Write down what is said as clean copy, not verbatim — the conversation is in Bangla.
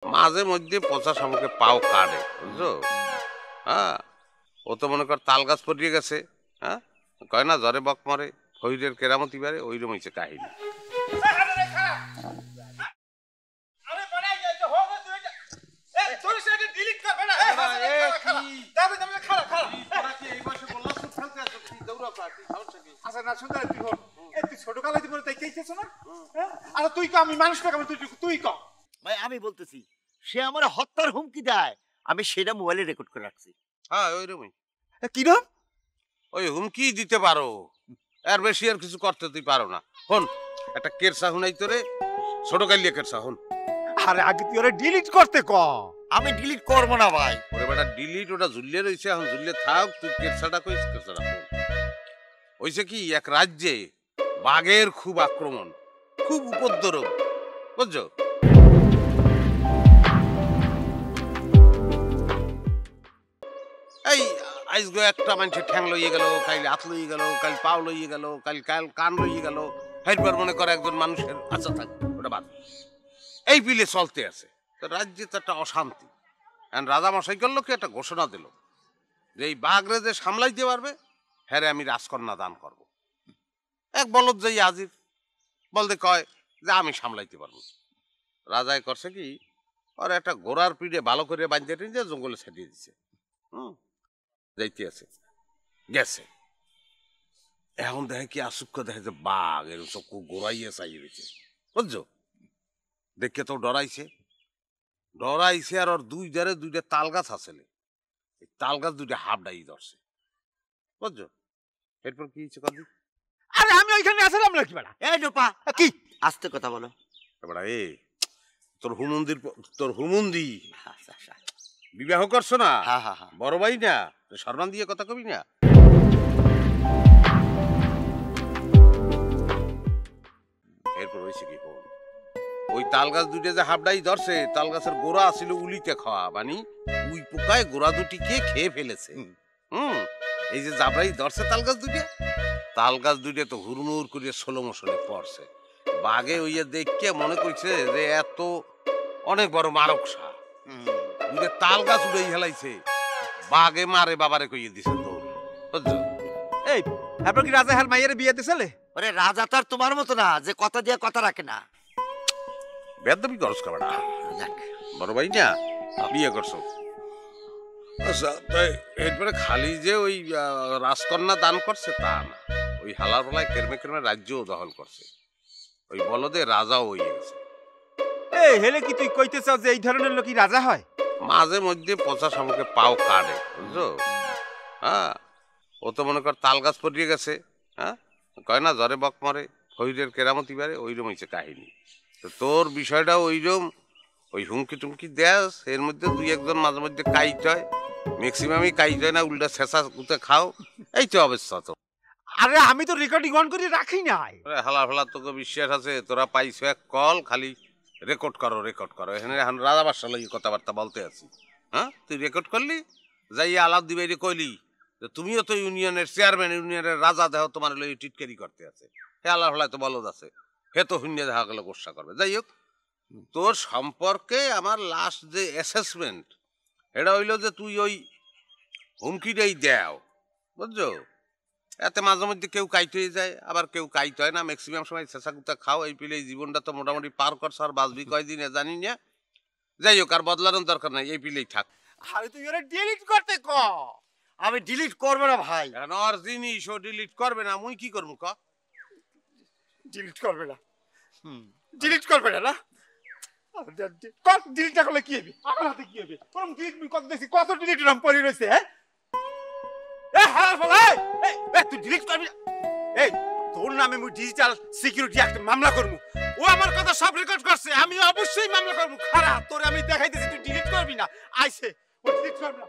মাঝে মধ্যে পচা শামুকে পাও কাটে, বুঝছো? হ্যাঁ, ও তো মনে কর তাল গাছ পড়িয়ে গেছে। হ্যাঁ, কয় না জ্বরে বক মরে, ফরিদের কেরামতি বারে, ওইরকম হয়েছে কাহিনী। আমি বলতেছি সে আমার হত্যার হুমকি দেয়, আমি সেটা মোবাইলে রেকর্ড করে রাখছি। হ্যাঁ, ওইরকমই। কিরম? ওই হুমকি দিতে পারো, এর বেশি আর কিছু করতে তুই পারো না। হন, একটা কেরসা হুনাই তোরে, ছোট কালিয়া কেরসা। হন, আরে আগে তুই ওরে ডিলিট করতে ক। আমি ডিলিট করবো না ভাই। ওরে বেটা ডিলিট, ওটা ঝুলিয়ে রয়েছে, এখন ঝুলিয়ে থাক, তুই কেরসাটা কইস, কেরসাটা হন। হইছে কি, এক রাজ্যে বাঘের খুব আক্রমণ, খুব উপদ্রব, বুঝছো? এই আইসগো একটা মানুষের ঠ্যাং লইয়ে গেল, কাল হাত লইয়ে গেল, কাল পাও লইয়ে গেল, কাল কান লইয়ে গেল, হেরবার মনে করে একজন মানুষের আচ্ছা থাক, ওটা বাদ। এই বিলে চলতে আছে, তো রাজ্যে তো একটা অশান্তি। রাজা মশাই করলো কি, একটা ঘোষণা দিল যে এই বাঘরে যে সামলাইতে পারবে হ্যাঁ আমি রাজকন্যা দান করব। এক বলদ যাই হাজির, বলতে কয় যে আমি সামলাইতে পারবো। রাজায় করছে কি, আর একটা ঘোড়ার পিঠে ভালো করে বাঁধতে টিনতে জঙ্গলে ছেড়িয়ে দিচ্ছে। যাইতে আছে, গেছে, এখন দেখে কি আশুক্য দেখে যে বাঘ এর চক্ষু গোড়াইয়ে চাই রয়েছে, বুঝছো? দেখে তো ডরাইছে, আর ওর দুই ধারে দুইটা তাল গাছ আছে, তাল গাছ দুইটা হাফ ডাই ধরছে, বুঝছো? এরপর কি হয়েছে কদি? আরে আমি ওইখানে আসলাম নাকি বেটা? এই নোপা, কি আস্তে কথা বলো বেটা। তোর হুমুন্দি বিবাহ করছো না? বড় ভাই না, সম্মান দিয়ে কথা কবি না। এরপর হয়েছে কি, ওই তাল গাছ দুইটা যে হাবডাই ধরছে, তাল গাছের গোড়া ছিল উলিতে খাওয়া, মানে উই পোকায় গোড়া দুটিকে খেয়ে ফেলেছে। এই যে জাবরাই ধরছে তাল গাছ দুইটা তো হুড়মুড় করিয়ে ষোলো মশলে পড়ছে। বাঘে ওইয়া দেখে মনে করছে যে এত অনেক বড় মারক সাপ, দুইটা তাল গাছ উড়ে হেলাইছে, বাঘে মারে বাবারে কইয়ে দিছে তো, বুঝছো? এই তারপর কি রাজা হার মাইয়ের বিয়ে দিছিলে? ওরে রাজা তো আর তোমার মতো না যে কথা দিয়ে কথা রাখে না। বেদবি করছ কাবড়া, বড় ভাই না বিয়ে করছো। আচ্ছা, এরপরে খালি যে ওই রাজকন্যা দান করছে তা না, ওই হালার পালায় কেরমে কেরমে রাজ্যও দখল করছে, ওই বলদে রাজাও হয়ে গেছে। এই হেলে কি তুই কইতে চাও যে এই ধরনের লোকই রাজা হয়? মাঝে মধ্যে পচা শামুকে পাও কাটে, বুঝছো? হ্যাঁ, ও তো মনে কর তাল গাছ পড়িয়ে গেছে। হ্যাঁ, কয় না জ্বরে বক মরে, ফরিদের কেরামতি বারে, ওইরকম হয়েছে কাহিনী। তো তোর বিষয়টাও ওইরকম, ওই হুমকি টুমকি দেস, এর মধ্যে দুই একজন মাঝে মধ্যে কাইট হয়, ম্যাক্সিমামই কাইট হয় না, উল্টা শেষা কুতে খাও, এই তো অবস্থা তো। আরে আমি তো রেকর্ডিং অন করে রাখি নাই। হালা ফালা তোকে বিশ্বাস আছে, তোরা পাইছো এক কল, খালি রেকর্ড করো। এখানে এখন রাজা বাদশাহ লই কথাবার্তা বলতে আছি। হ্যাঁ, তুই রেকর্ড করলি, যাই আলাপ দিবে কইলি যে তুমিও তো ইউনিয়নের চেয়ারম্যান, ইউনিয়নের রাজা, দেহ তোমার লই টিটকারি করতে আছে। হে আল্লাহ ফালায় তো বলদ আছে, হে তো শূন্য দেখা গেলে গোসা করবে। যাই হোক, তোর সম্পর্কে আমার লাস্ট যে অ্যাসেসমেন্ট এটা হইল যে তুই ওই হুমকিটাই দেও, বুঝছো? এতে মাঝে মধ্যে কেউ কাইট হয়ে যায়, আবার কেউ কাইট হয় না, ম্যাক্সিমাম সময় শেষা কুতা খাও। এই পিলে জীবনটা তো মোটামুটি পার করছো, আর বাঁচবি কয়দিনে জানি না। যাই হোক, আর বদলানোর দরকার নাই, এই পিলেই থাক। আরে তুই ওরে ডিলিট করতে ক। আমি ডিলিট করবো না ভাই। এখন ওর জিনিস ও ডিলিট করবে না, মুই কি করবো ক? ডিলিট করবে না, ডিলিট করবে না। ডিলিট না করলে কি হবে? আমার হাতে কি হবে? কত দেখছি, কত ডিলিট নাম পড়ে রয়েছে। তুই ডিলিট করবি না? এই তোর নামে আমি ডিজিটাল সিকিউরিটি অ্যাক্ট মামলা করবো। ও আমার কথা সব রেকর্ড করছে, আমি অবশ্যই মামলা করবো। খারাপ তোরে আমি দেখাইতেছি, তুই ডিলিট করবি না। আইছে ও ডিলিট করবে।